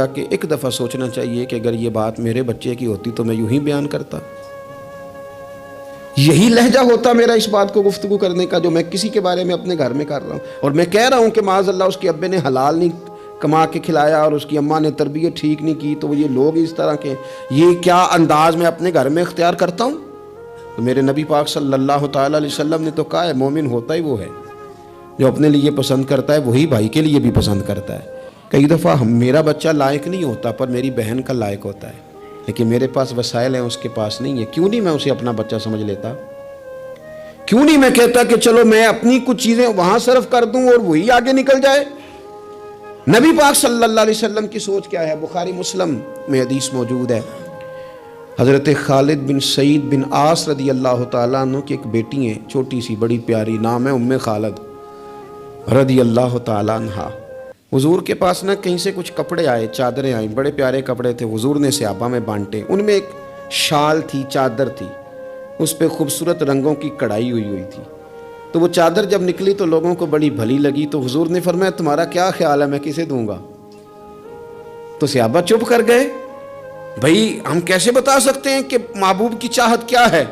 کہ ایک دفعہ سوچنا چاہیے کہ اگر یہ بات میرے بچے کی ہوتی تو میں یوں ہی بیان کرتا، یہی لہجہ ہوتا میرا اس بات کو گفتگو کرنے کا جو میں کسی کے بارے میں اپنے گھر میں کر رہا ہوں، اور میں کہہ رہا ہوں کہ معاذ اللہ اس کے ابے نے حلال نہیں کما کے کھلایا اور اس کی اماں نے تربیت ٹھیک نہیں کی، تو یہ لوگ اس طرح کے یہ کیا انداز میں اپنے گھر میں اختیار کرتا ہوں؟ تو میرے نبی پاک صلی اللہ تعالیٰ علیہ وسلم نے تو کہا ہے مومن ہوتا ہی وہ ہے جو اپنے لیے پسند کرتا ہے وہی بھائی کے لیے بھی پسند کرتا ہے۔ کئی دفعہ میرا بچہ لائق نہیں ہوتا پر میری بہن کا لائق ہوتا ہے، لیکن میرے پاس وسائل ہیں اس کے پاس نہیں ہے، کیوں نہیں میں اسے اپنا بچہ سمجھ لیتا؟ کیوں نہیں میں کہتا کہ چلو میں اپنی کچھ چیزیں وہاں صرف کر دوں اور وہی آگے نکل جائے؟ نبی پاک صلی اللہ علیہ وسلم کی سوچ کیا ہے؟ بخاری مسلم میں حدیث موجود ہے، حضرت خالد بن سعید بن عاص رضی اللہ تعالیٰ عنہ کی ایک بیٹی ہیں، چھوٹی سی بڑی پیاری، نام ہے ام خالد رضی اللہ تعالیٰ عنہ۔ حضور کے پاس نہ کہیں سے کچھ کپڑے آئے، چادریں آئیں، بڑے پیارے کپڑے تھے، حضور نے صحابہ میں بانٹے۔ ان میں ایک شال تھی، چادر تھی، اس پہ خوبصورت رنگوں کی کڑھائی ہوئی تھی۔ تو وہ چادر جب نکلی تو لوگوں کو بڑی بھلی لگی، تو حضور نے فرمایا تمہارا کیا خیال ہے میں کسے دوں گا؟ تو صحابہ چپ کر گئے، بھائی ہم کیسے بتا سکتے ہیں کہ محبوب کی چاہت کیا ہے؟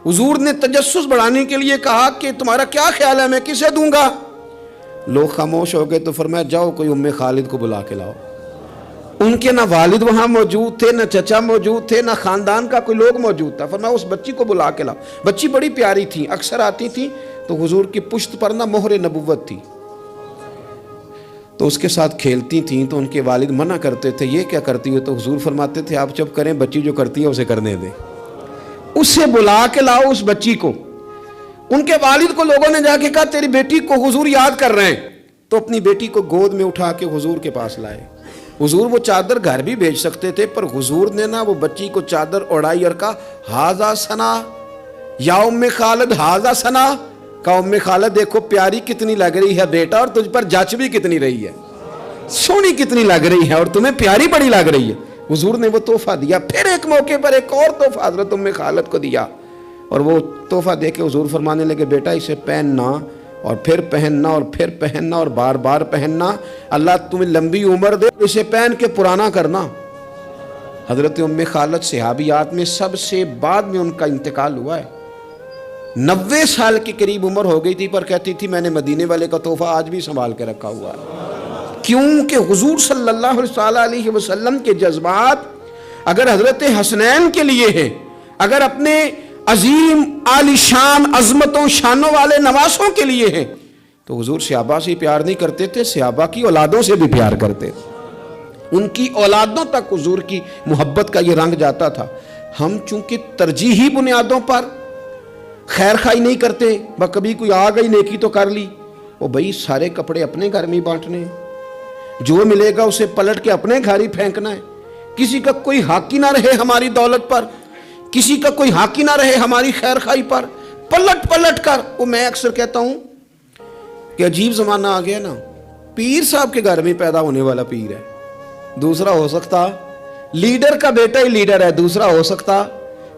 حضور نے تجسس بڑھانے کے لیے کہا کہ تمہارا کیا خیال ہے میں کسے دوں گا؟ لوگ خاموش ہو گئے، تو فرمایا جاؤ کوئی ام خالد کو بلا کے لاؤ۔ ان کے نہ والد وہاں موجود تھے، نہ چچا موجود تھے، نہ خاندان کا کوئی لوگ موجود تھا۔ فرمایا اس بچی کو بلا کے لاؤ۔ بچی بڑی پیاری تھی، اکثر آتی تھی تو حضور کی پشت پر نہ مہر نبوت تھی، تو اس کے ساتھ کھیلتی تھیں، تو ان کے والد منع کرتے تھے یہ کیا کرتی ہو؟ تو حضور فرماتے تھے آپ چپ کریں، بچی جو کرتی ہے اسے کرنے دیں، اسے بلا کے لاؤ اس بچی کو۔ ان کے والد کو لوگوں نے جا کے کہا تیری بیٹی کو حضور یاد کر رہے ہیں، تو اپنی بیٹی کو گود میں اٹھا کے حضور کے پاس لائے۔ حضور وہ چادر گھر بھی بھیج سکتے تھے، پر حضور نے نا وہ بچی کو چادر اڑائی اور کہا ہاذا ثنا یا ام خالد ہاذا ثنا، کہا ام خالد دیکھو پیاری کتنی لگ رہی ہے بیٹا، اور تجھ پر جچ بھی کتنی رہی ہے، سونی کتنی لگ رہی ہے، اور تمہیں پیاری بڑی لگ رہی ہے۔ حضور نے وہ تحفہ دیا۔ پھر ایک موقع پر ایک اور تحفہ حضرت ام خالد کو دیا، اور وہ تحفہ دے کے حضور فرمانے لگے بیٹا اسے پہننا اور پھر پہننا اور پھر پہننا اور بار بار پہننا، اللہ تمہیں لمبی عمر دے، اسے پہن کے پرانا کرنا۔ حضرت ام خالد صحابیات میں سب سے بعد میں ان کا انتقال ہوا ہے، 90 سال کے قریب عمر ہو گئی تھی، پر کہتی تھی میں نے مدینے والے کا تحفہ آج بھی سنبھال کے رکھا ہوا ہے، کیونکہ حضور صلی اللہ علیہ وسلم کے جذبات اگر حضرت حسنین کے لیے ہیں، اگر اپنے عظیم عالی شان عظمتوں شانوں والے نواسوں کے لیے ہیں، تو حضور صحابہ سے پیار نہیں کرتے تھے، صحابہ کی اولادوں سے بھی پیار کرتے تھے، ان کی اولادوں تک حضور کی محبت کا یہ رنگ جاتا تھا۔ ہم چونکہ ترجیحی بنیادوں پر خیر خواہی نہیں کرتے، کبھی کوئی آ گئی نیکی تو کر لی، وہ بھائی سارے کپڑے اپنے گھر میں بانٹنے ہیں، جو ملے گا اسے پلٹ کے اپنے گھر ہی پھینکنا ہے، کسی کا کوئی حق ہی نہ رہے ہماری دولت پر، کسی کا کوئی حق ہی نہ رہے ہماری خیر خواہی پر، پلٹ پلٹ کر۔ وہ میں اکثر کہتا ہوں کہ عجیب زمانہ آ گیا نا، پیر صاحب کے گھر میں پیدا ہونے والا پیر ہے، دوسرا ہو سکتا لیڈر کا بیٹا ہی لیڈر ہے، دوسرا ہو سکتا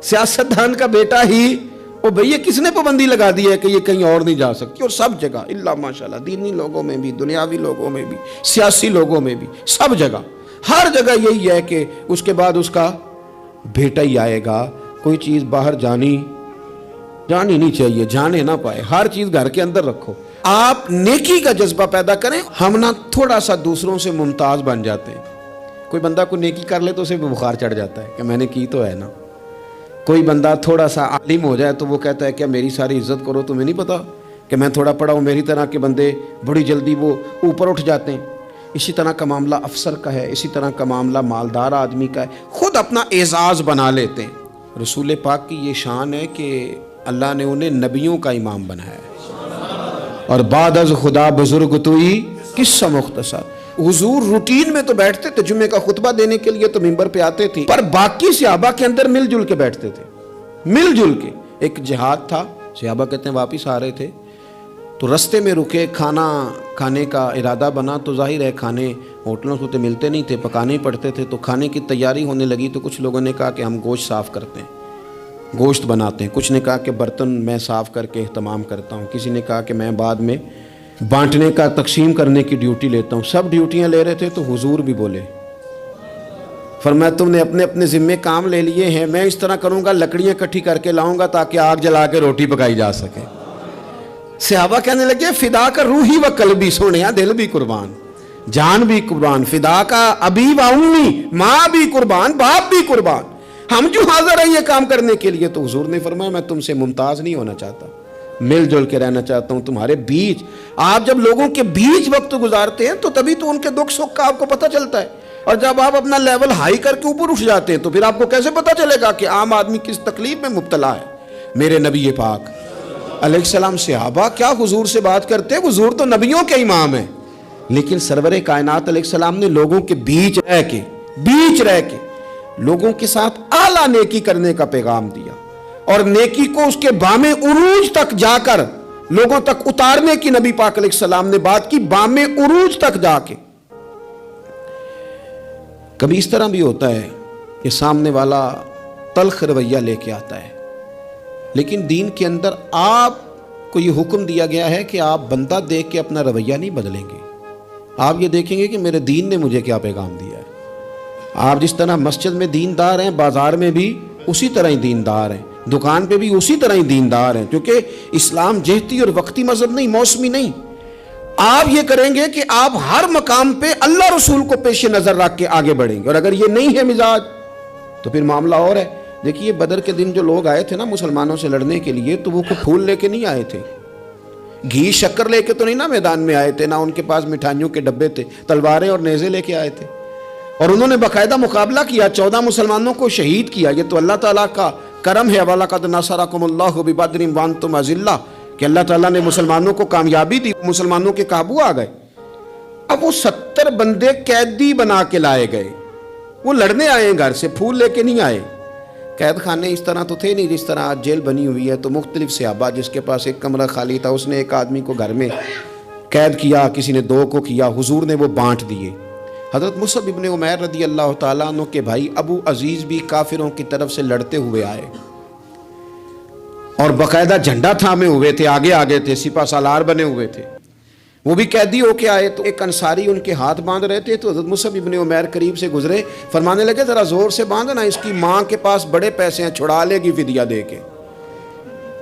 سیاستدان کا بیٹا ہی، وہ بھئی کس نے پابندی لگا دی ہے کہ یہ کہیں اور نہیں جا سکتی؟ اور سب جگہ اللہ ماشاءاللہ، دینی لوگوں میں بھی، دنیاوی لوگوں میں بھی، سیاسی لوگوں میں بھی، سب جگہ ہر جگہ یہی ہے کہ اس کے بعد اس کا بیٹا ہی آئے گا۔ کوئی چیز باہر جانی نہیں چاہیے، جانے نہ پائے، ہر چیز گھر کے اندر رکھو۔ آپ نیکی کا جذبہ پیدا کریں، ہم نہ تھوڑا سا دوسروں سے ممتاز بن جاتے ہیں۔ کوئی بندہ کو نیکی کر لے تو اسے بخار چڑھ جاتا ہے کہ میں نے کی تو ہے نا۔ کوئی بندہ تھوڑا سا عالم ہو جائے تو وہ کہتا ہے کہ میری ساری عزت کرو، تمہیں نہیں پتا کہ میں تھوڑا پڑھا ہوں؟ میری طرح کے بندے بڑی جلدی وہ اوپر اٹھ جاتے ہیں۔ اسی طرح کا معاملہ افسر کا ہے، اسی طرح کا معاملہ مالدار آدمی کا ہے، خود اپنا اعزاز بنا لیتے ہیں۔ رسول پاک کی یہ شان ہے کہ اللہ نے انہیں نبیوں کا امام بنایا ہے، اور بعد از خدا بزرگ توئی قصہ مختصر۔ حضور روٹین میں تو بیٹھتے تھے، جمعے کا خطبہ دینے کے لیے تو منبر پہ آتے تھے، پر باقی صحابہ کے اندر مل جل کے بیٹھتے تھے، مل جل کے۔ ایک جہاد تھا، صحابہ کہتے ہیں واپس آ رہے تھے تو رستے میں رکے، کھانا کھانے کا ارادہ بنا، تو ظاہر ہے کھانے ہوٹلوں سے تو ملتے نہیں تھے، پکانے ہی پڑتے تھے، تو کھانے کی تیاری ہونے لگی تو کچھ لوگوں نے کہا کہ ہم گوشت صاف کرتے ہیں، گوشت بناتے ہیں، کچھ نے کہا کہ برتن میں صاف کر کے اہتمام کرتا ہوں، کسی نے کہا کہ میں بعد میں بانٹنے کا تقسیم کرنے کی ڈیوٹی لیتا ہوں۔ سب ڈیوٹیاں لے رہے تھے، تو حضور بھی بولے فرمایا تم نے اپنے اپنے ذمے کام لے لیے ہیں، میں اس طرح کروں گا لکڑیاں اکٹھی کر کے لاؤں گا تاکہ آگ جلا کے روٹی پکائی جا سکے۔ صحابہ کہنے لگے فدا کا روحی و قلبی، سونے دل بھی قربان، جان بھی قربان، فدا کا ابی و امی، ماں بھی قربان، باپ بھی قربان، ہم جو حاضر ہیں یہ کام کرنے کے لیے۔ تو حضور نے فرمایا میں تم سے ممتاز نہیں ہونا چاہتا، مل جل کے رہنا چاہتا ہوں تمہارے بیچ۔ آپ جب لوگوں کے بیچ وقت گزارتے ہیں تو تبھی تو ان کے دکھ سکھ کا آپ کو پتہ چلتا ہے، اور جب آپ اپنا لیول ہائی کر کے اوپر اٹھ جاتے ہیں تو پھر آپ کو کیسے پتہ چلے گا کہ عام آدمی کس تکلیف میں مبتلا ہے۔ میرے نبی پاک علیہ السلام صحابہ کیا حضور سے بات کرتے، حضور تو نبیوں کے امام ہیں، لیکن سرور کائنات علیہ السلام نے لوگوں کے بیچ رہ کے لوگوں کے ساتھ اعلیٰ نیکی کرنے کا پیغام دیا، اور نیکی کو اس کے بام عروج تک جا کر لوگوں تک اتارنے کی نبی پاک علیہ السلام نے بات کی، بام عروج تک جا کے۔ کبھی اس طرح بھی ہوتا ہے کہ سامنے والا تلخ رویہ لے کے آتا ہے، لیکن دین کے اندر آپ کو یہ حکم دیا گیا ہے کہ آپ بندہ دیکھ کے اپنا رویہ نہیں بدلیں گے، آپ یہ دیکھیں گے کہ میرے دین نے مجھے کیا پیغام دیا ہے۔ آپ جس طرح مسجد میں دیندار ہیں، بازار میں بھی اسی طرح ہی دیندار ہیں، دکان پہ بھی اسی طرح ہی دیندار ہیں، کیونکہ اسلام جہتی اور وقتی مذہب نہیں، موسمی نہیں۔ آپ یہ کریں گے کہ آپ ہر مقام پہ اللہ رسول کو پیش نظر رکھ کے آگے بڑھیں گے، اور اگر یہ نہیں ہے مزاج تو پھر معاملہ اور ہے۔ دیکھیے بدر کے دن جو لوگ آئے تھے نا مسلمانوں سے لڑنے کے لیے، تو وہ کوئی پھول لے کے نہیں آئے تھے، گھی شکر لے کے تو نہیں نا میدان میں آئے تھے، نہ ان کے پاس مٹھائیوں کے ڈبے تھے، تلواریں اور نیزے لے کے آئے تھے، اور انہوں نے باقاعدہ مقابلہ کیا، 14 مسلمانوں کو شہید کیا۔ یہ تو اللہ تعالیٰ کا کرم ہے، وَلَقَدْ نَصَرَكُمُ اللَّهُ بِبَدْرٍ وَأَنْتُمْ أَذِلَّةٌ، کہ اللہ تعالیٰ نے مسلمانوں کو کامیابی دی، مسلمانوں کے قابو آ گئے۔ اب وہ 70 بندے قیدی بنا کے لائے گئے، وہ لڑنے آئے ہیں گھر سے، پھول لے کے نہیں آئے۔ قید خانے اس طرح تو تھے نہیں جس طرح آج جیل بنی ہوئی ہے، تو مختلف صحابہ، جس کے پاس ایک کمرہ خالی تھا اس نے ایک آدمی کو گھر میں قید کیا، کسی نے 2 کو کیا، حضور نے وہ بانٹ دیے۔ حضرت مصعب ابن عمیر رضی اللہ تعالیٰ عنہ کے بھائی ابو عزیز بھی کافروں کی طرف سے لڑتے ہوئے آئے، اور باقاعدہ جھنڈا تھامے ہوئے تھے، آگے تھے، سپہ سالار بنے ہوئے تھے، وہ بھی قیدی ہو کے آئے۔ تو ایک انصاری ان کے ہاتھ باندھ رہے تھے، تو حضرت مصعب ابن عمیر قریب سے گزرے، فرمانے لگے ذرا زور سے باندھنا، اس کی ماں کے پاس بڑے پیسے ہیں، چھڑا لے گی فدیہ دے کے۔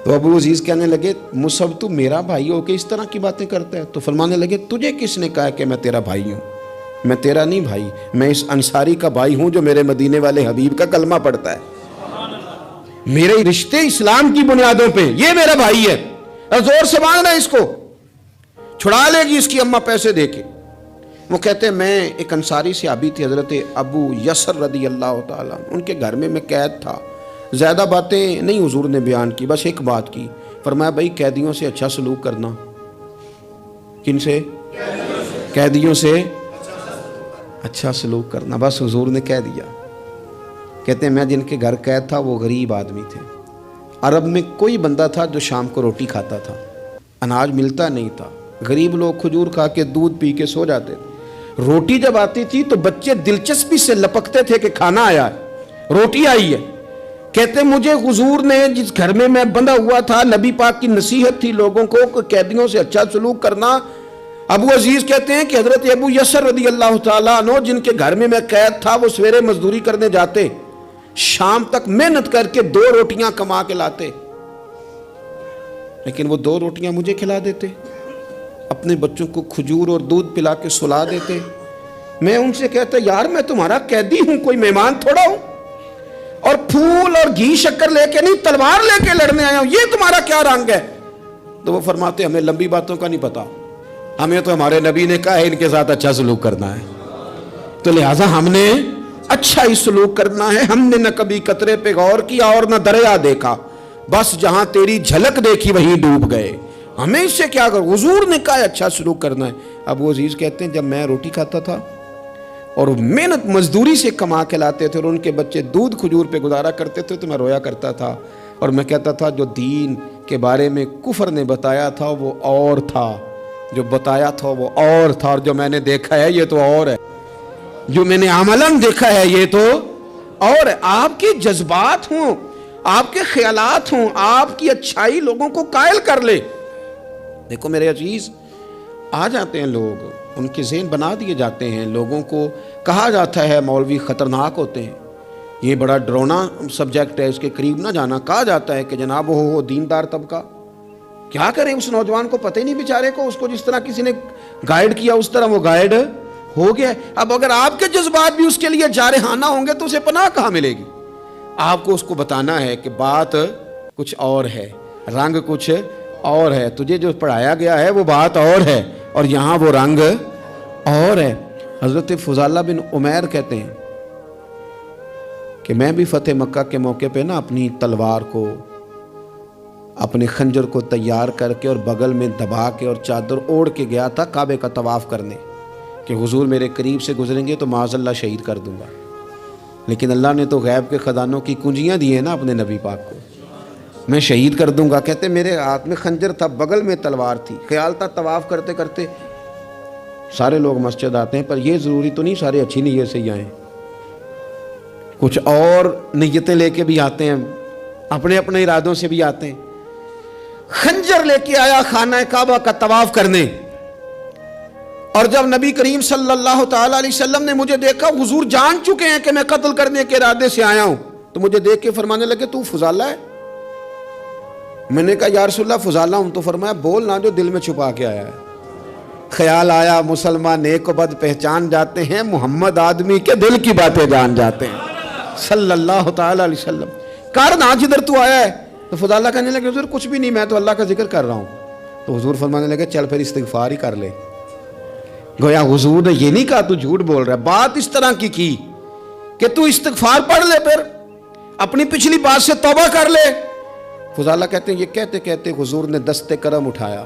تو ابو عزیز کہنے لگے مصعب تو میرا بھائی ہو کے اس طرح کی باتیں کرتا ہے؟ تو فرمانے لگے تجھے کس نے کہا کہ میں تیرا بھائی ہوں؟ میں تیرا نہیں بھائی، میں اس انصاری کا بھائی ہوں جو میرے مدینے والے حبیب کا کلمہ پڑھتا ہے، میرے رشتے اسلام کی بنیادوں پہ، یہ میرا بھائی ہے، اور زور سے باندھنا اس کو، چھڑا لے گی اس کی اماں پیسے دے کے۔ وہ کہتے ہیں میں ایک انصاری صحابی تھے حضرت ابو یسر رضی اللہ تعالیٰ، ان کے گھر میں قید تھا، زیادہ باتیں نہیں حضور نے بیان کی، بس ایک بات کی، فرمایا بھائی قیدیوں سے اچھا سلوک کرنا۔ کن سے؟ قیدیوں سے اچھا سلوک کرنا، بس حضور نے کہہ دیا۔ کہتے ہیں میں جن کے گھر قید تھا وہ غریب آدمی تھے، عرب میں کوئی بندہ تھا جو شام کو روٹی کھاتا تھا، اناج ملتا نہیں تھا، غریب لوگ کھجور کھا کے دودھ پی کے سو جاتے تھے، روٹی جب آتی تھی تو بچے دلچسپی سے لپکتے تھے کہ کھانا آیا ہے، روٹی آئی ہے۔ کہتے مجھے حضور نے جس گھر میں بندہ ہوا تھا، نبی پاک کی نصیحت تھی لوگوں کو کہ قیدیوں سے اچھا سلوک کرنا۔ ابو عزیز کہتے ہیں کہ حضرت ابو یسر رضی اللہ تعالیٰ عنہ جن کے گھر میں قید تھا، وہ سویرے مزدوری کرنے جاتے، شام تک محنت کر کے 2 روٹیاں کما کے لاتے، لیکن وہ 2 روٹیاں مجھے کھلا دیتے، اپنے بچوں کو کھجور اور دودھ پلا کے سلا دیتے۔ میں ان سے کہتا یار میں تمہارا قیدی ہوں، کوئی مہمان تھوڑا ہوں، اور پھول اور گھی شکر لے کے نہیں تلوار لے کے لڑنے آیا ہوں، یہ تمہارا کیا رنگ ہے؟ تو وہ فرماتے ہمیں لمبی باتوں کا نہیں پتا، ہمیں تو ہمارے نبی نے کہا ہے ان کے ساتھ اچھا سلوک کرنا ہے، تو لہٰذا ہم نے اچھا ہی سلوک کرنا ہے۔ ہم نے نہ کبھی قطرے پہ غور کیا اور نہ دریا دیکھا، بس جہاں تیری جھلک دیکھی وہیں ڈوب گئے، ہمیں اس سے کیا کر، حضور نے کہا اچھا سلوک کرنا ہے۔ ابو عزیز کہتے ہیں جب میں روٹی کھاتا تھا اور محنت مزدوری سے کما کے لاتے تھے اور ان کے بچے دودھ کھجور پہ گزارا کرتے تھے تو میں رویا کرتا تھا، اور میں کہتا تھا جو دین کے بارے میں کفر نے بتایا تھا وہ اور تھا، جو بتایا تھا وہ اور تھا، اور جو میں نے دیکھا ہے یہ تو اور ہے، جو میں نے عملاً دیکھا ہے یہ تو اور ہے۔ آپ کے جذبات ہوں، آپ کے خیالات ہوں، آپ کی اچھائی لوگوں کو قائل کر لے۔ دیکھو میرے عزیز، آ جاتے ہیں لوگ ان کے ذہن بنا دیے جاتے ہیں. لوگوں کو کہا جاتا ہے مولوی خطرناک ہوتے ہیں, یہ بڑا ڈرونا سبجیکٹ ہے, اس کے قریب نہ جانا. کہا جاتا ہے کہ جناب ہو دیندار طبقہ, کیا کریں اس نوجوان کو پتہ ہی نہیں بیچارے کو, اس کو جس طرح کسی نے گائیڈ کیا اس طرح وہ گائیڈ ہو گیا. اب اگر آپ کے جذبات بھی اس کے لیے جارحانہ ہوں گے تو اسے پناہ کہاں ملے گی؟ آپ کو اس کو بتانا ہے کہ بات کچھ اور ہے, رنگ کچھ اور ہے, تجھے جو پڑھایا گیا ہے وہ بات اور ہے اور یہاں وہ رنگ اور ہے. حضرت فضالہ بن عمیر کہتے ہیں کہ میں بھی فتح مکہ کے موقع پہ نا اپنی تلوار کو, اپنے خنجر کو تیار کر کے اور بغل میں دبا کے اور چادر اوڑھ کے گیا تھا کعبے کا طواف کرنے کہ حضور میرے قریب سے گزریں گے تو معاذ اللہ شہید کر دوں گا. لیکن اللہ نے تو غیب کے خزانوں کی کنجیاں دی ہیں نا اپنے نبی پاک کو, میں شہید کر دوں گا. کہتے میرے ہاتھ میں خنجر تھا, بغل میں تلوار تھی, خیال تھا طواف کرتے کرتے سارے لوگ مسجد آتے ہیں, پر یہ ضروری تو نہیں سارے اچھی نیت سے ہی آئیں, کچھ اور نیتیں لے کے بھی آتے ہیں, اپنے اپنے ارادوں سے بھی آتے ہیں. خنجر لے کے آیا خانہ کعبہ کا طواف کرنے, اور جب نبی کریم صلی اللہ تعالی علیہ وسلم نے مجھے دیکھا, حضور جان چکے ہیں کہ میں قتل کرنے کے ارادے سے آیا ہوں, تو مجھے دیکھ کے فرمانے لگے تو فضالہ ہے؟ میں نے کہا یا رسول اللہ فضالہ ہوں. تو فرمایا بول نہ جو دل میں چھپا کے آیا ہے. خیال آیا مسلمان نیک و بد پہچان جاتے ہیں, محمد آدمی کے دل کی باتیں جان جاتے ہیں صلی اللہ تعالی علیہ وسلم. کارنا جدھر تو آیا ہے. تو فضالہ کہنے لگے حضور کچھ بھی نہیں, میں تو اللہ کا ذکر کر رہا ہوں. تو حضور فرمانے لگے چل پھر استغفار ہی کر لے. گویا حضور نے یہ نہیں کہا تو جھوٹ بول رہا ہے, بات اس طرح کی کہ تو استغفار پڑھ لے, پھر اپنی پچھلی بات سے توبہ کر لے. فضالہ کہتے ہیں یہ کہتے کہتے حضور نے دست کرم اٹھایا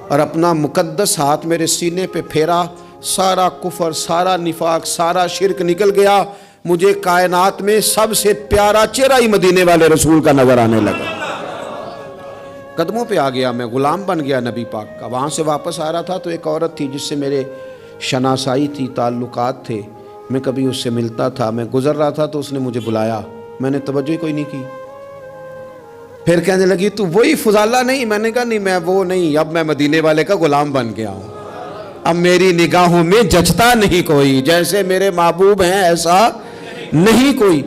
اور اپنا مقدس ہاتھ میرے سینے پہ پھیرا, سارا کفر, سارا نفاق, سارا شرک نکل گیا. مجھے کائنات میں سب سے پیارا چہرہ ہی مدینے والے رسول کا نظر آنے لگا. قدموں پہ آ گیا, میں غلام بن گیا نبی پاک کا. وہاں سے واپس آ رہا تھا تو ایک عورت تھی جس سے میرے شناسائی تھی, تعلقات تھے, میں کبھی اس سے ملتا تھا. میں گزر رہا تھا تو اس نے مجھے بلایا, میں نے توجہ ہی کوئی نہیں کی. پھر کہنے لگی تو وہی فضالہ نہیں؟ میں نے کہا نہیں میں وہ نہیں, اب میں مدینے والے کا غلام بن گیا ہوں. اب میری نگاہوں میں جچتا نہیں کوئی, جیسے میرے محبوب ہیں ایسا نہیں کوئی.